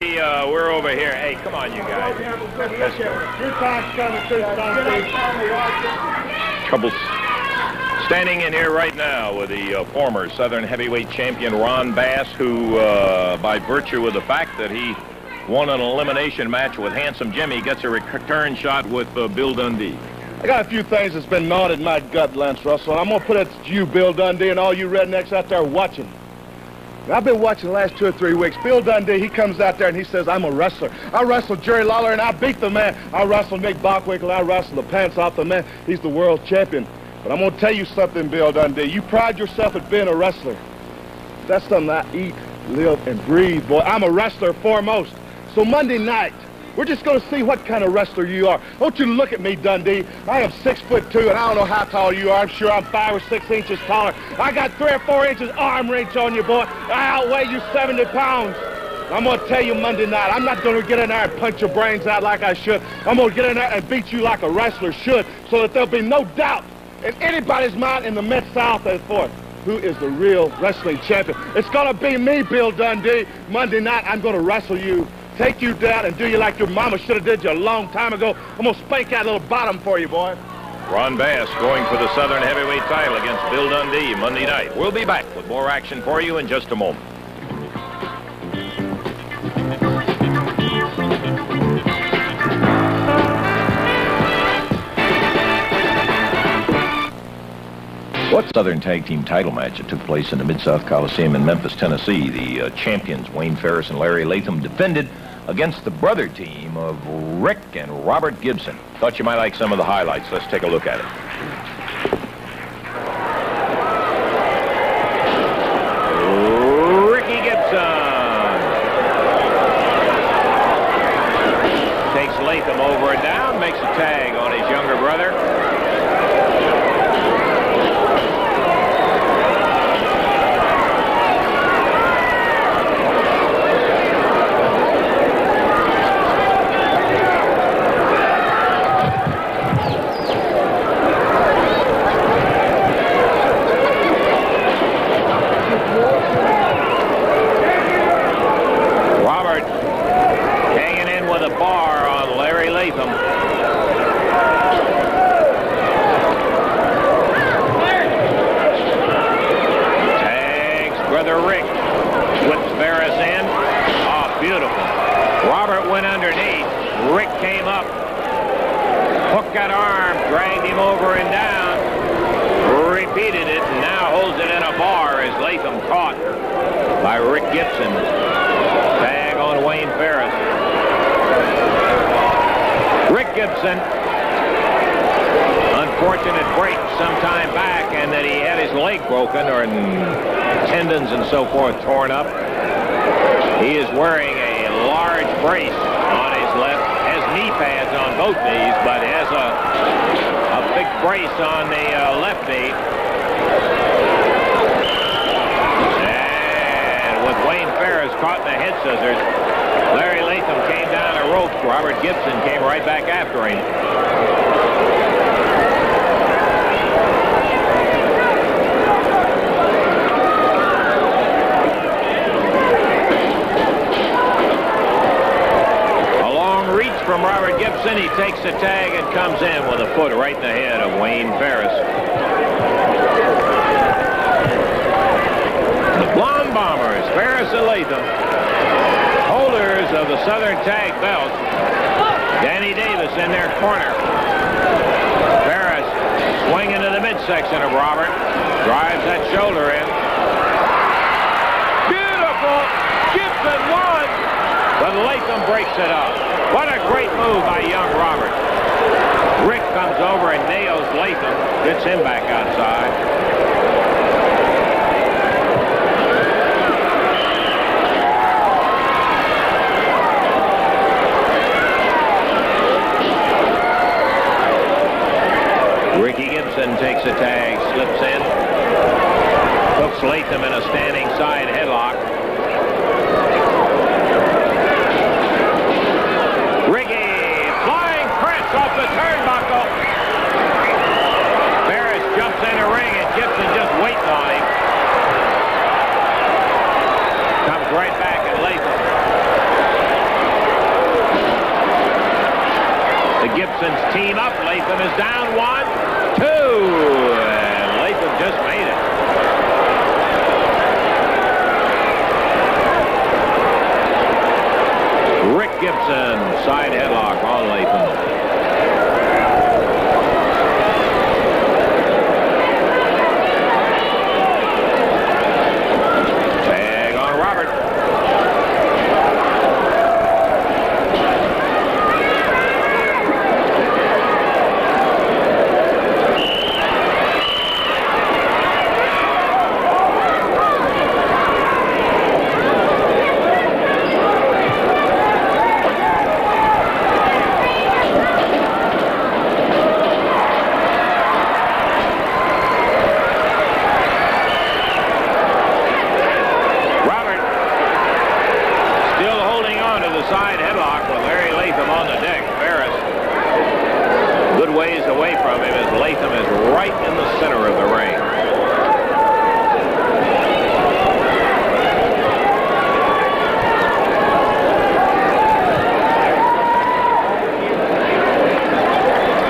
We're over here. Hey, come on, you guys. Your time's coming too, Trouble standing in here right now with the former Southern heavyweight champion Ron Bass, who, by virtue of the fact that he won an elimination match with Handsome Jimmy, gets a return shot with Bill Dundee. I got a few things that's been gnawed in my gut, Lance Russell, and I'm going to put it to you, Bill Dundee, and all you rednecks out there watching. I've been watching the last 2 or 3 weeks. Bill Dundee, he comes out there and he says, I'm a wrestler. I wrestled Jerry Lawler and I beat the man. I wrestled Nick Bockwinkel. I wrestled the pants off the man. He's the world champion. But I'm going to tell you something, Bill Dundee. You pride yourself at being a wrestler. That's something I eat, live, and breathe, boy. I'm a wrestler foremost. So Monday night, we're just going to see what kind of wrestler you are. Don't you look at me, Dundee. I am 6'2", and I don't know how tall you are. I'm sure I'm 5 or 6 inches taller. I got 3 or 4 inches arm reach on you, boy. I outweigh you 70 pounds. I'm going to tell you Monday night, I'm not going to get in there and punch your brains out like I should. I'm going to get in there and beat you like a wrestler should, so that there'll be no doubt in anybody's mind in the Mid-South as forth who is the real wrestling champion. It's going to be me, Bill Dundee. Monday night, I'm going to wrestle you, take you down, and do you like your mama should have did you a long time ago. I'm going to spank that little bottom for you, boy. Ron Bass going for the Southern heavyweight title against Bill Dundee Monday night. We'll be back with more action for you in just a moment. What Southern Tag Team title match that took place in the Mid-South Coliseum in Memphis, Tennessee? The champions, Wayne Ferris and Larry Latham, defended against the brother team of Rick and Robert Gibson. Thought you might like some of the highlights. Let's take a look at it. Ricky Gibson takes Latham over and down, makes a tag on his younger brother. Gibson. Tag on Wayne Ferris. Rick Gibson. Unfortunate break some time back, and that he had his leg broken or tendons and so forth torn up. He is wearing a large brace on his left, has knee pads on both knees, but has a big brace on the left knee. Wayne Ferris caught in the head scissors. Larry Latham came down the ropes. Robert Gibson came right back after him. A long reach from Robert Gibson. He takes the tag and comes in with a foot right in the head of Wayne Ferris. Blonde Bombers, Ferris and Latham, holders of the Southern Tag Belt. Danny Davis in their corner. Ferris swinging to the midsection of Robert, drives that shoulder in. Beautiful! Gibson won! But Latham breaks it up. What a great move by young Robert. Rick comes over and nails Latham, gets him back outside. Ricky Gibson takes a tag, slips in, hooks Latham in a standing side headlock. Ricky, flying press off the turnbuckle. Ferris jumps in the ring and Gibson just waiting on him. Comes right back at Latham. Gibson's team up. Latham is down 1, 2, and Latham just made it. Rick Gibson, side headlock on Latham. Tag on Robert. Side headlock with Larry Latham on the deck. Ferris good ways away from him as Latham is right in the center of the ring.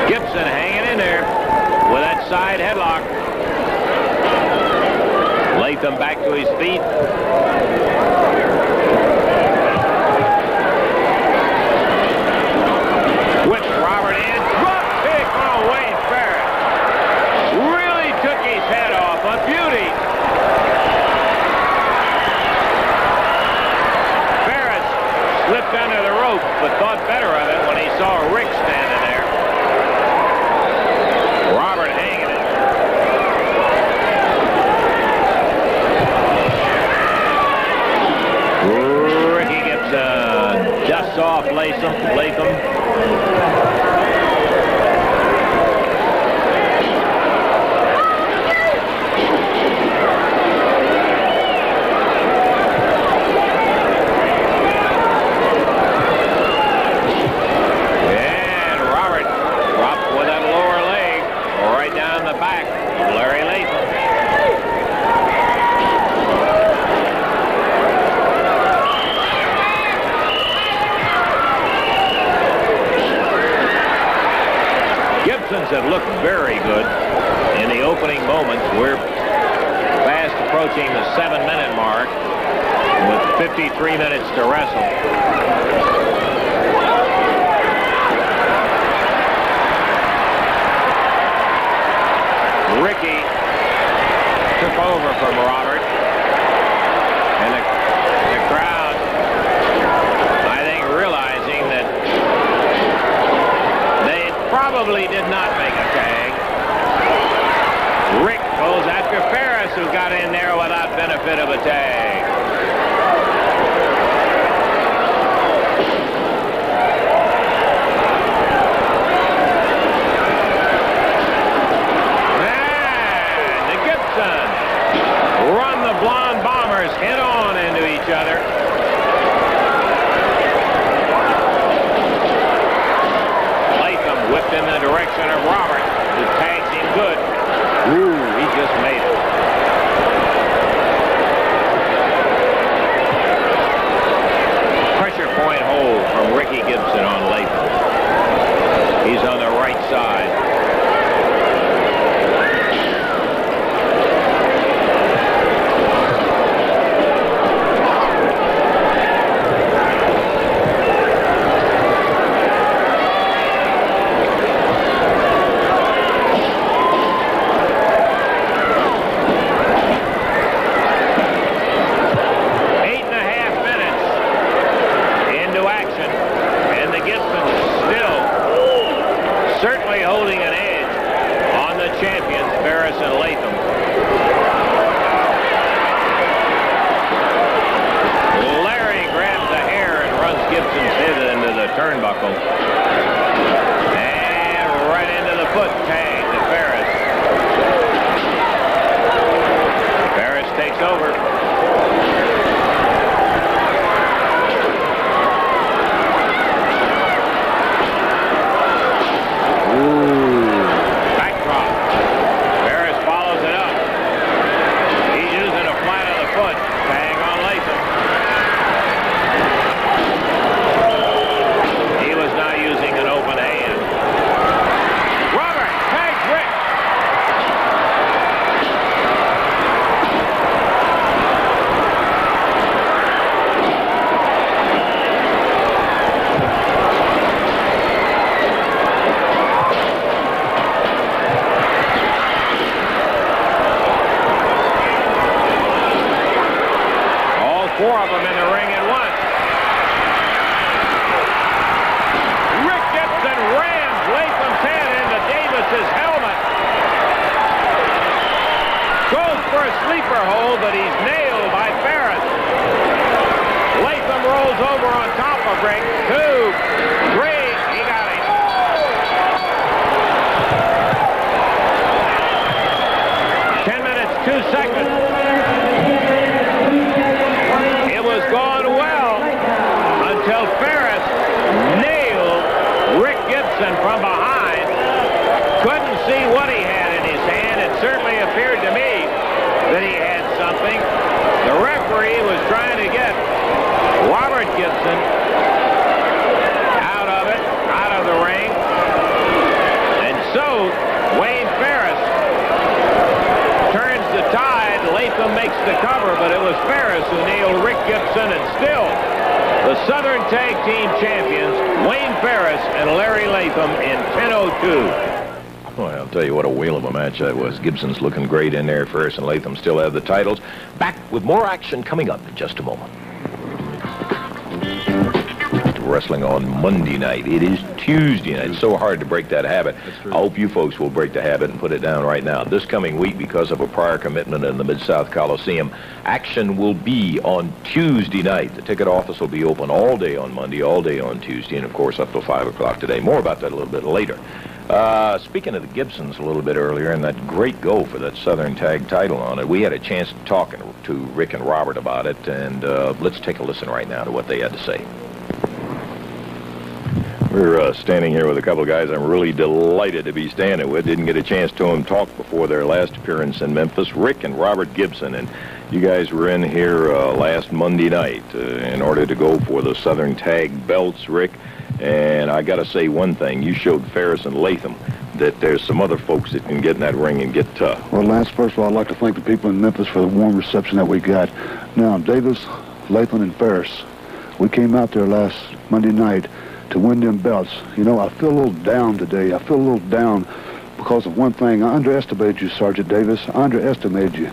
Gibson hanging in there with that side headlock. Latham back to his feet. Slipped under the rope, but thought better of it when he saw Rick standing there. Robert hanging it. Ricky Gibson dusts off Latham. Back of Larry Latham. Gibson's have looked very good in the opening moments. We're fast approaching the 7-minute mark with 53 minutes to wrestle. Ricky took over from Robert, and the crowd, I think, realizing that they probably did not make a tag. Rick goes after Ferris, who got in there without benefit of a tag. Run the Blonde Bombers head-on into each other. Latham whipped in the direction of Robert, who tags him good. Ooh, he just made it. Pressure point hold from Ricky Gibson on Latham. He's on the right side. Turnbuckle. And right into the foot tag to Ferris. Ferris takes over. Ooh, backdrop. Ferris follows it up. He's using a flat of the foot. Tag on Latham. He was not using an open hand. of Rick. 2, 3. He got it. Seconds. It was going well until Ferris nailed Rick Gibson from behind. Couldn't see what he had in his hand. It certainly appeared to me that he had something. The referee was trying to get Robert Gibson out of the ring. And so Wayne Ferris turns the tide. Latham makes the cover, but it was Ferris who nailed Rick Gibson, and still the Southern Tag Team champions, Wayne Ferris and Larry Latham, in 10:02. Well, I'll tell you what a whale of a match that was. Gibson's looking great in there. Ferris and Latham still have the titles. Back with more action coming up in just a moment. Wrestling on Monday night. It is Tuesday night. It's so hard to break that habit. I hope you folks will break the habit and put it down right now. This coming week, because of a prior commitment in the Mid-South Coliseum, action will be on Tuesday night. The ticket office will be open all day on Monday, all day on Tuesday, and of course up till 5 o'clock today. More about that a little bit later. Speaking of the Gibsons a little bit earlier, and that great go for that Southern Tag title on it, we had a chance to talk to Rick and Robert about it, and let's take a listen right now to what they had to say. We're standing here with a couple of guys I'm really delighted to be standing with. Didn't get a chance to talk before their last appearance in Memphis. Rick and Robert Gibson, and you guys were in here last Monday night in order to go for the Southern Tag belts, Rick. And I got to say one thing. You showed Ferris and Latham that there's some other folks that can get in that ring and get tough. Well, Lance, first of all, I'd like to thank the people in Memphis for the warm reception that we got. Now, Davis, Latham, and Ferris, we came out there last Monday night to win them belts. You know, I feel a little down today. I feel a little down because of one thing. I underestimated you, Sergeant Davis. I underestimated you.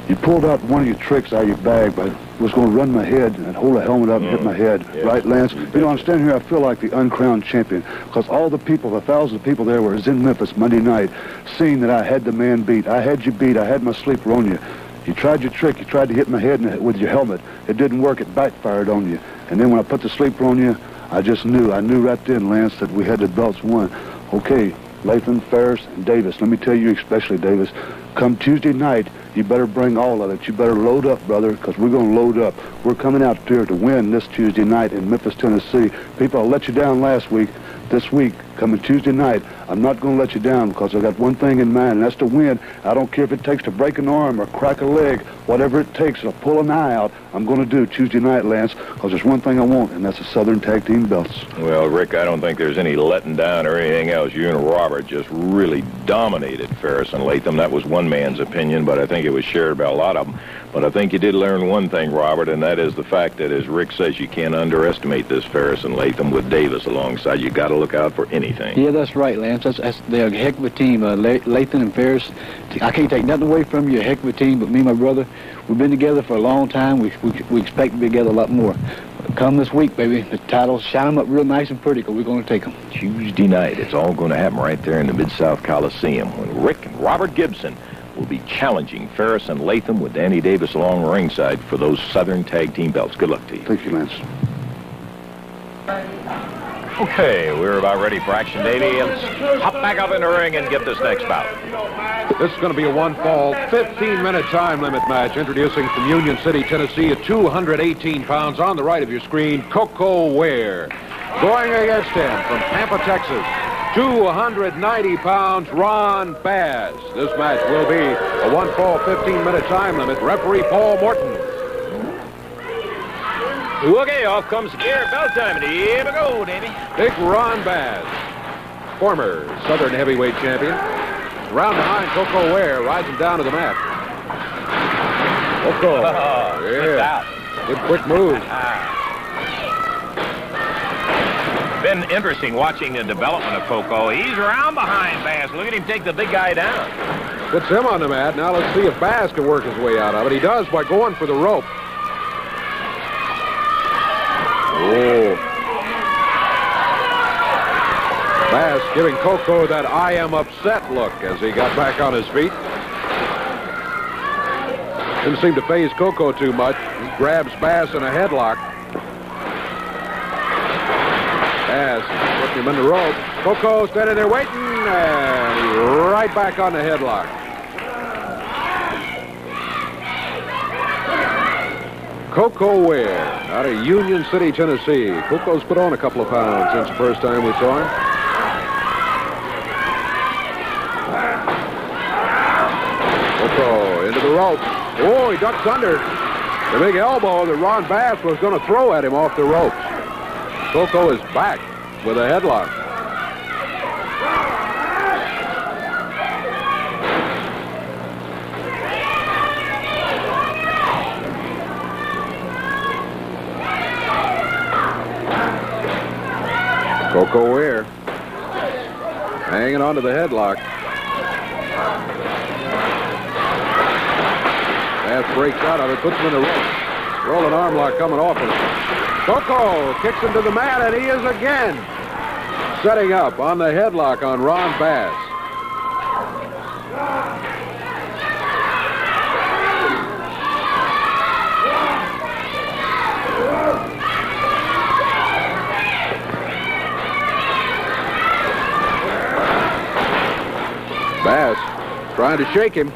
You pulled out one of your tricks out of your bag, but was going to run my head and hold the helmet up and hit my head. Yeah. Right, Lance? You know, I'm standing here, I feel like the uncrowned champion, because all the people, the thousands of people there was in Memphis Monday night, seeing that I had the man beat. I had you beat. I had my sleeper on you. You tried your trick. You tried to hit my head with your helmet. It didn't work. It backfired on you. And then when I put the sleeper on you, I just knew. I knew right then, Lance, that we had the belts won. Okay, Latham, Ferris, and Davis. Let me tell you, especially Davis, come Tuesday night, you better bring all of it. You better load up, brother, because we're going to load up. We're coming out there to win this Tuesday night in Memphis, Tennessee. People, I let you down last week. This week, coming Tuesday night, I'm not going to let you down because I got one thing in mind, and that's to win. I don't care if it takes to break an arm or crack a leg, whatever it takes to pull an eye out, I'm going to do Tuesday night, Lance, because there's one thing I want, and that's the Southern Tag Team belts. Well, Rick, I don't think there's any letting down or anything else. You and Robert just really dominated Ferris and Latham. That was one man's opinion, but I think it was shared by a lot of them. But I think you did learn one thing, Robert, and that is the fact that, as Rick says, you can't underestimate this Ferris and Latham with Davis alongside. You got to look out for anything. Yeah, that's right, Lance. They're a heck of a team. Latham and Ferris, I can't take nothing away from you. A heck of a team, but me and my brother, we've been together for a long time. We expect to be together a lot more. Come this week, baby. The titles, shine them up real nice and pretty, because we're going to take them. Tuesday night, it's all going to happen right there in the Mid-South Coliseum when Rick and Robert Gibson will be challenging Ferris and Latham with Danny Davis along ringside for those Southern Tag Team belts. Good luck to you. Thank you, Lance. Okay, we're about ready for action, Davey. Let's hop back up in the ring and get this next bout. This is going to be a one-fall, 15-minute time limit match. Introducing from Union City, Tennessee, at 218 pounds on the right of your screen, Coco Ware. Going against him from Tampa, Texas, 290 pounds, Ron Bass. This match will be a one-fall, 15-minute time limit. Referee Paul Morton. Okay, off comes the gear. Bell time. Here we go, Davey. Big Ron Bass, former Southern heavyweight champion. Round behind Coco Ware, rides him down to the mat. Coco. Yeah. Good quick move. Been interesting watching the development of Coco. He's around behind Bass. Look at him take the big guy down. Puts him on the mat. Now let's see if Bass can work his way out of it. He does by going for the rope. Oh. Bass giving Coco that I am upset look as he got back on his feet. Didn't seem to faze Coco too much. He grabs Bass in a headlock. Bass putting him in the rope. Coco standing there waiting, and right back on the headlock. Coco Ware out of Union City, Tennessee. Coco's put on a couple of pounds since the first time we saw him. Coco into the rope. Oh, he ducks under. The big elbow that Ron Bass was going to throw at him off the ropes. Coco is back with a headlock. Coco Ware hanging on to the headlock. Bass breaks out of it, puts him in the rope. Rolling arm lock coming off him. Coco kicks him to the mat, and he is again setting up on the headlock on Ron Bass. Bass trying to shake him.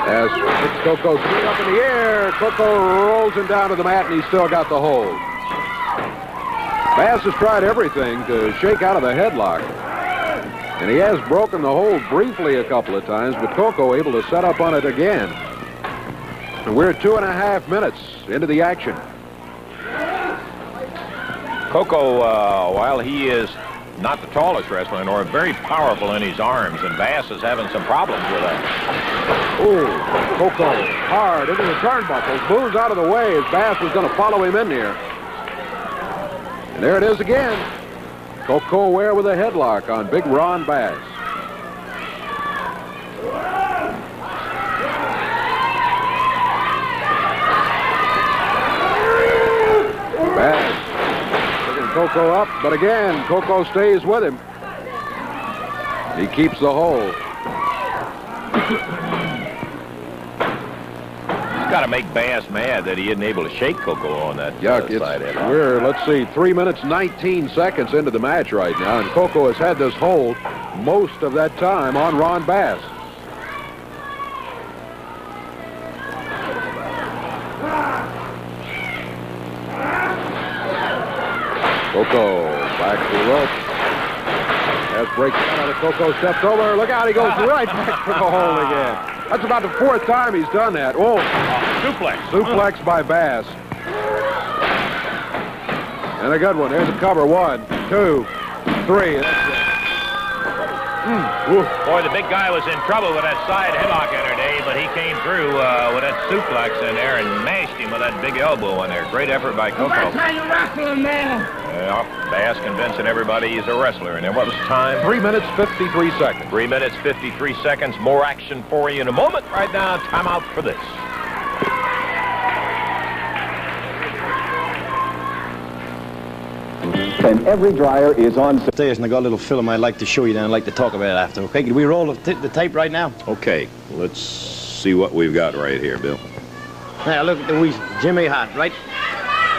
As picks Coco's feet up in the air, Coco rolls him down to the mat, and he's still got the hold. Bass has tried everything to shake out of the headlock, and he has broken the hold briefly a couple of times, but Coco able to set up on it again. And we're 2.5 minutes into the action. Coco, while he is not the tallest wrestler, nor very powerful in his arms, and Bass is having some problems with that. Oh, Coco hard into the turnbuckles, moves out of the way as Bass was going to follow him in there. And there it is again. Coco Ware with a headlock on big Ron Bass. Bass picking Coco up, but again, Coco stays with him. He keeps the hold. Got to make Bass mad that he isn't able to shake Coco on that side headlock. We're, let's see, 3 minutes, 19 seconds into the match right now, and Coco has had this hold most of that time on Ron Bass. Coco back to the rope. As breaks out of Coco, steps over. Look out, he goes right back for the hold again. That's about the 4th time he's done that. Oh, suplex. Suplex by Bass. And a good one. There's a cover. 1, 2, 3. That's it. Boy, the big guy was in trouble with that side headlock in there, Dave, but he came through with that suplex in there and mashed him with that big elbow in there. Great effort by Coco. That's how you wrestle, man. Yeah, Bass convincing everybody he's a wrestler. And then what was the time? 3 minutes, 53 seconds. 3 minutes, 53 seconds. More action for you in a moment. Right now, time out for this. And every dryer is on upstairs, and I got a little film I'd like to show you, and I'd like to talk about it after. Okay, can we roll the tape right now? Okay, let's see what we've got right here, Bill. Now look at the wee Jimmy Hart, right?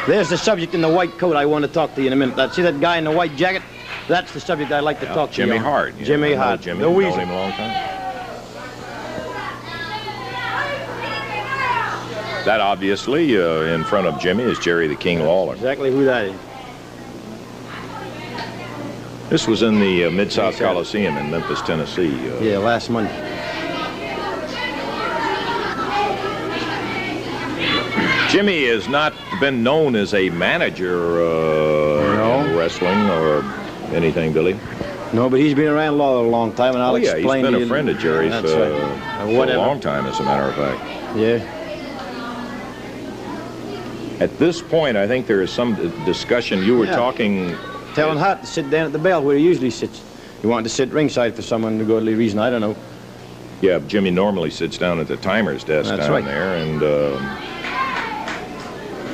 There's the subject in the white coat I want to talk to you in a minute. See that guy in the white jacket? That's the subject I'd like to talk to you on. Jimmy Hart. Jimmy Hart. Jimmy, the known him a long time. That obviously in front of Jimmy is Jerry the King Lawler. Exactly who that is. This was in the Mid-South Coliseum in Memphis, Tennessee. Yeah, last Monday. Jimmy has not been known as a manager in wrestling or anything, Billy. No, but he's been around Lawler a long time, and I'll explain. He's been a friend of Jerry's for a long time, as a matter of fact. Yeah. At this point, I think there is some discussion. You were talking... Telling Hart to sit down at the bell where he usually sits. He wanted to sit ringside for some ungodly reason. I don't know. Yeah, Jimmy normally sits down at the timer's desk down there, and...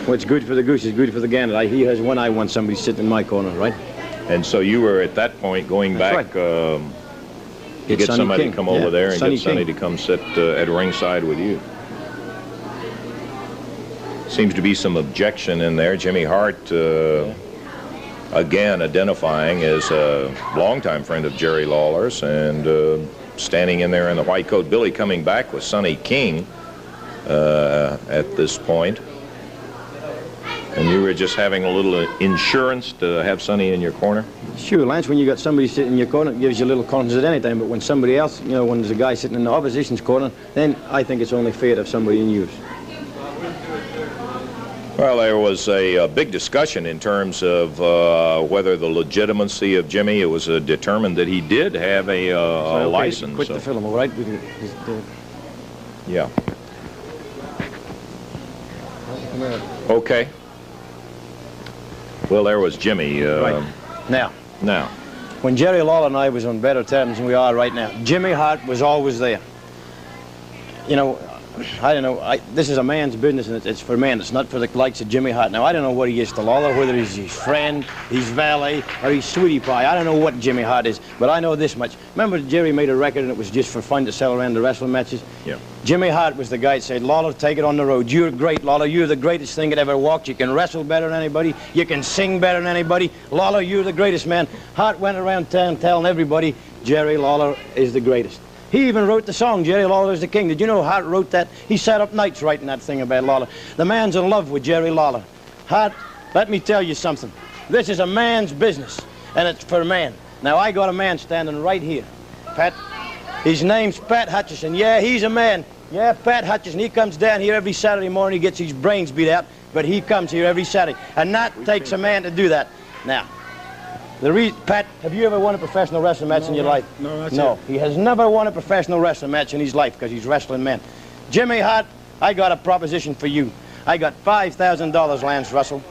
What's good for the goose is good for the gander. He has one eye, want somebody sitting in my corner, right? And so you were at that point going back to get somebody to come over there and get Sonny to come sit at ringside with you. seems to be some objection in there. Jimmy Hart, again, identifying as a longtime friend of Jerry Lawler's and standing in there in the white coat. Billy coming back with Sonny King at this point. And you were just having a little insurance to have Sonny in your corner? Sure, Lance, when you got somebody sitting in your corner, it gives you a little confidence at any time. But when somebody else, you know, when there's a guy sitting in the opposition's corner, then I think it's only fair to have somebody in yours. Well, there was a big discussion in terms of whether the legitimacy of Jimmy. It was determined that he did have a license. Quit the film, all right? We can just do it. Yeah. Okay. Well, there was Jimmy. Right. Now, when Jerry Lawler and I was on better terms than we are right now, Jimmy Hart was always there. You know, I don't know. This is a man's business, and it's for men. It's not for the likes of Jimmy Hart. Now, I don't know what he is to Lawler, whether he's his friend, his valet, or his sweetie pie. I don't know what Jimmy Hart is, but I know this much. Remember Jerry made a record, and it was just for fun to sell around the wrestling matches? Yeah. Jimmy Hart was the guy that said, Lawler, take it on the road. You're great, Lawler. You're the greatest thing that ever walked. You can wrestle better than anybody. You can sing better than anybody. Lawler, you're the greatest man. Hart went around town telling everybody, Jerry Lawler is the greatest. He even wrote the song, Jerry Lawler is the King. Did you know Hart wrote that? He sat up nights writing that thing about Lawler. The man's in love with Jerry Lawler. Hart, let me tell you something. This is a man's business, and it's for men. Now, I got a man standing right here. Pat, his name's Pat Hutchison. Yeah, he's a man. Yeah, Pat Hutchison. He comes down here every Saturday morning. He gets his brains beat out, but he comes here every Saturday. And that takes a man to do that. Now, Pat, have you ever won a professional wrestling match in your life? No, that's No, it. he has never won a professional wrestling match in his life because he's wrestling men. Jimmy Hart, I got a proposition for you. I got $5,000, Lance Russell,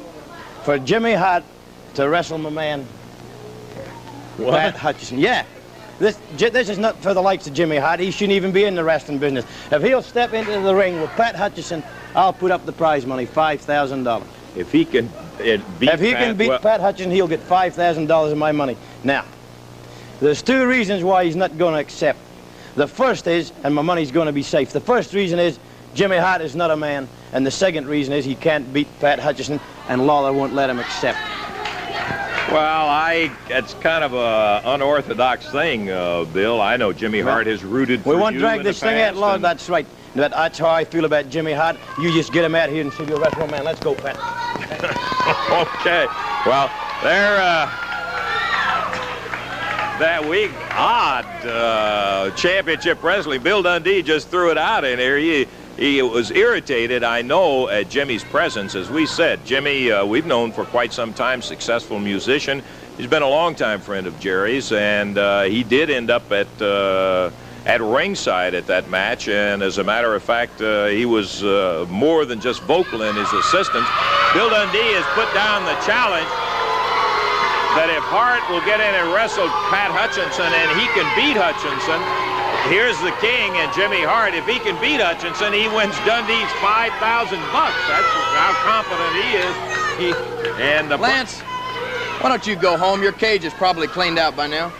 for Jimmy Hart to wrestle my man, Pat Hutchison. Yeah. This is not for the likes of Jimmy Hart. He shouldn't even be in the wrestling business. If he'll step into the ring with Pat Hutchison, I'll put up the prize money, $5,000. If he can beat Pat Hutchison, he'll get $5,000 of my money. Now, there's two reasons why he's not going to accept. The first is, and my money's going to be safe. The first reason is Jimmy Hart is not a man, and the second reason is he can't beat Pat Hutchison, and Lawler won't let him accept. Well, it's kind of a unorthodox thing, Bill. I know Jimmy Hart has rooted for you. We won't drag this thing out, Lord. That's right. That's how I feel about Jimmy Hart. You just get him out here and see your wrestling man. Let's go, Pat. Okay. Well, that week, odd championship wrestling. Bill Dundee just threw it out in here. He was irritated, I know, at Jimmy's presence. As we said, Jimmy, we've known for quite some time, successful musician. He's been a longtime friend of Jerry's, and he did end up at ringside at that match. And as a matter of fact, he was more than just vocal in his assistance. Bill Dundee has put down the challenge that if Hart will get in and wrestle Pat Hutchinson and he can beat Hutchinson, here's the King and Jimmy Hart. If he can beat Hutchinson, he wins Dundee's $5,000. That's how confident he is. Lance, why don't you go home? Your cage is probably cleaned out by now.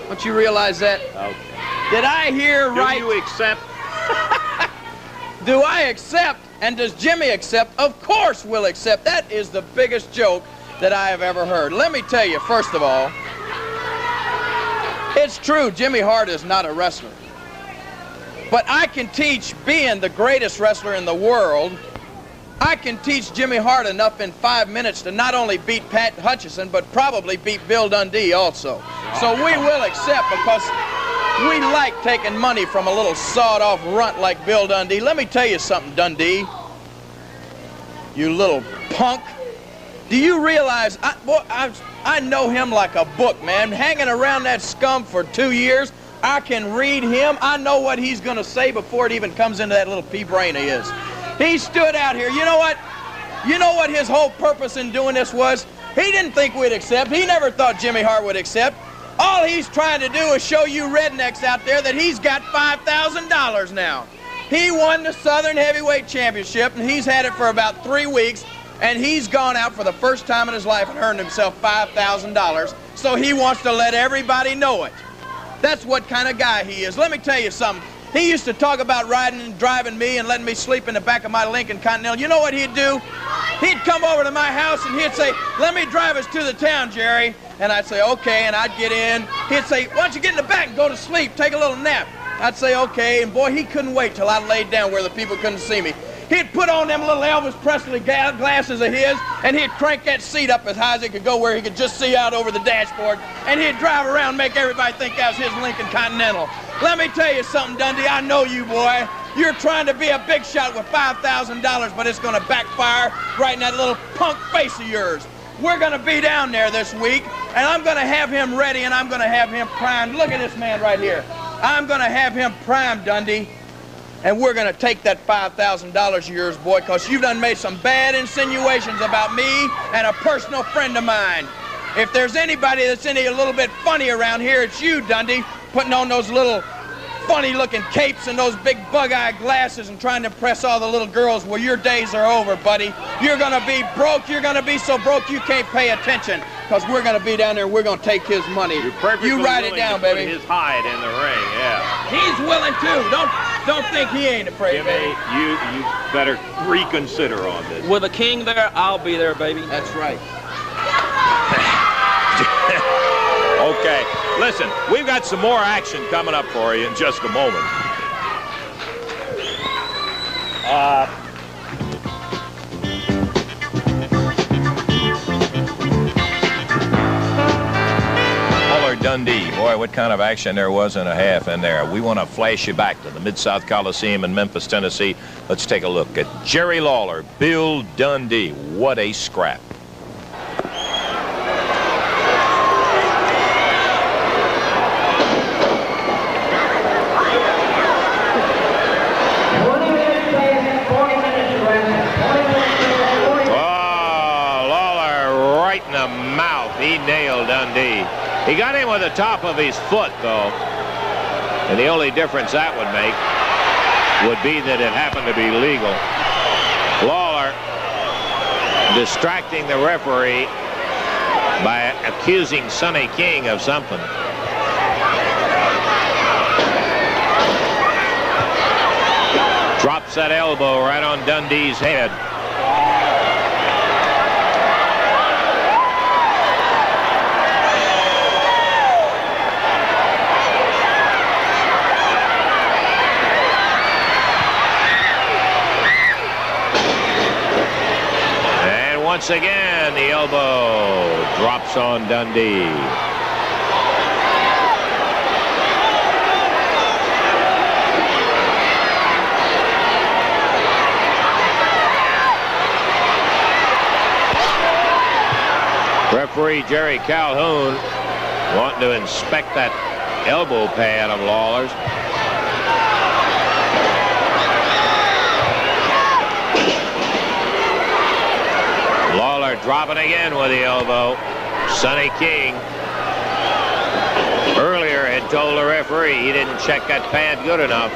Don't you realize that? Okay. Did I hear right? Do you accept? Do I accept? And does Jimmy accept? Of course we'll accept. That is the biggest joke that I have ever heard. Let me tell you, first of all, it's true, Jimmy Hart is not a wrestler. But I can teach, being the greatest wrestler in the world, I can teach Jimmy Hart enough in 5 minutes to not only beat Pat Hutchison, but probably beat Bill Dundee also. So we will accept, because we like taking money from a little sawed-off runt like Bill Dundee. Let me tell you something, Dundee. You little punk. Do you realize, I know him like a book, man. Hanging around that scum for 2 years, I can read him. I know what he's going to say before it even comes into that little pea brain of his. He stood out here. You know what? You know what his whole purpose in doing this was? He didn't think we'd accept. He never thought Jimmy Hart would accept. All he's trying to do is show you rednecks out there that he's got $5,000 now. He won the Southern Heavyweight Championship, and he's had it for about 3 weeks. And he's gone out for the first time in his life and earned himself $5,000, so he wants to let everybody know it. That's what kind of guy he is. Let me tell you something. He used to talk about riding and driving me and letting me sleep in the back of my Lincoln Continental. You know what he'd do? He'd come over to my house and he'd say, "Let me drive us to the town, Jerry." And I'd say, "Okay," and I'd get in. He'd say, "Why don't you get in the back and go to sleep, take a little nap?" I'd say, "Okay," and boy, he couldn't wait till I laid down where the people couldn't see me. He'd put on them little Elvis Presley glasses of his, and he'd crank that seat up as high as it could go where he could just see out over the dashboard, and he'd drive around and make everybody think that was his Lincoln Continental. Let me tell you something, Dundee, I know you, boy. You're trying to be a big shot with $5,000, but it's going to backfire right in that little punk face of yours. We're going to be down there this week, and I'm going to have him ready, and I'm going to have him primed. Look at this man right here. I'm going to have him primed, Dundee. And we're going to take that $5,000 of yours, boy, because you've done made some bad insinuations about me and a personal friend of mine. If there's anybody that's any a little bit funny around here, it's you, Dundee, putting on those little funny-looking capes and those big bug-eye glasses and trying to impress all the little girls. Well, your days are over, buddy. You're going to be broke. You're going to be so broke you can't pay attention, because we're going to be down there and we're going to take his money. You write it down, baby. Put his hide in the ring, yeah. He's willing too. Don't think he ain't afraid, Jimmy, baby. you better reconsider on this. With a king there, I'll be there, baby. That's right. Okay, listen, we've got some more action coming up for you in just a moment. Dundee. Boy, what kind of action there was in a half in there. We want to flash you back to the Mid-South Coliseum in Memphis, Tennessee. Let's take a look at Jerry Lawler, Bill Dundee. What a scrap. Oh, Lawler right in the mouth. He nailed Dundee. He got him with the top of his foot, though. And the only difference that would make would be that it happened to be legal. Lawler distracting the referee by accusing Sonny King of something. Drops that elbow right on Dundee's head. Once again, the elbow drops on Dundee. Referee Jerry Calhoun wanting to inspect that elbow pad of Lawler's. Lawler dropping again with the elbow. Sonny King earlier had told the referee he didn't check that pad good enough.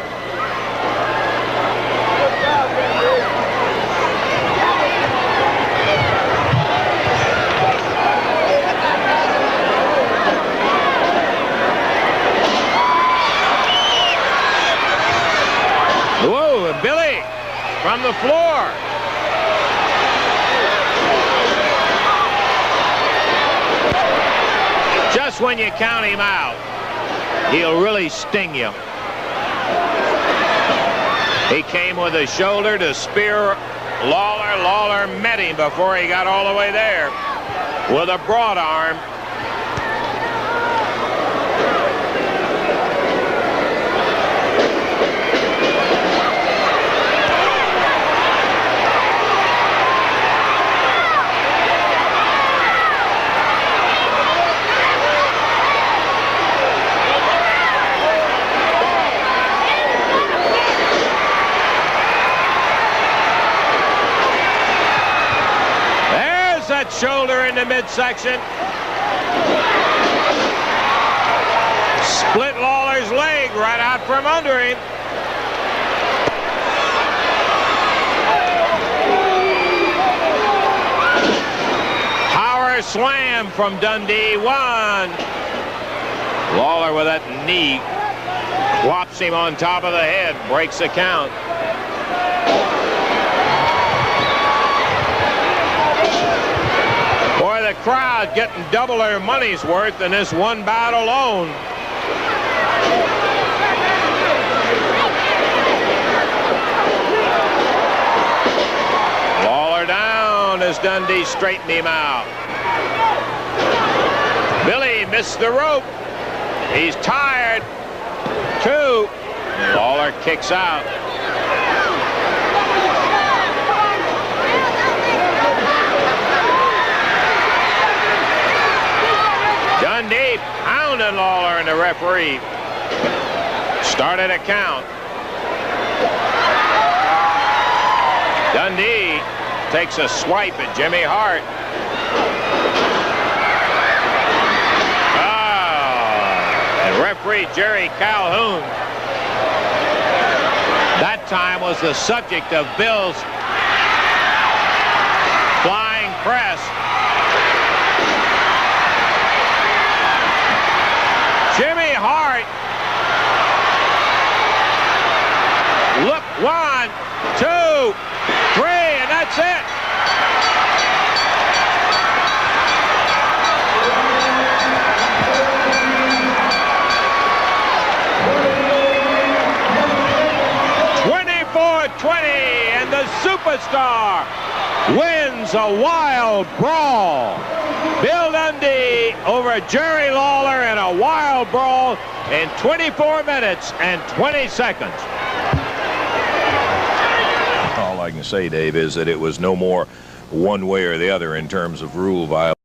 Whoa, Billy from the floor. Just when you count him out, he'll really sting you. He came with a shoulder to spear Lawler. Lawler met him before he got all the way there with a broad arm. Shoulder in the midsection. Split Lawler's leg right out from under him. Power slam from Dundee. One. Lawler with that knee Whops him on top of the head, breaks the count. Boy, the crowd getting double their money's worth in this one bout alone. Lawler down as Dundee straightened him out. Billy missed the rope. He's tired. 2. Lawler kicks out. Dundee pounding Lawler, and the referee started a count. Dundee takes a swipe at Jimmy Hart. And referee Jerry Calhoun that time was the subject of Bill's flying press. Jimmy Hart. Look, 1, 2, 3, and that's it. And the superstar wins a wild brawl. Bill Dundee over Jerry Lawler in a wild brawl in 24 minutes and 20 seconds. All I can say, Dave, is that it was no more one way or the other in terms of rule violation.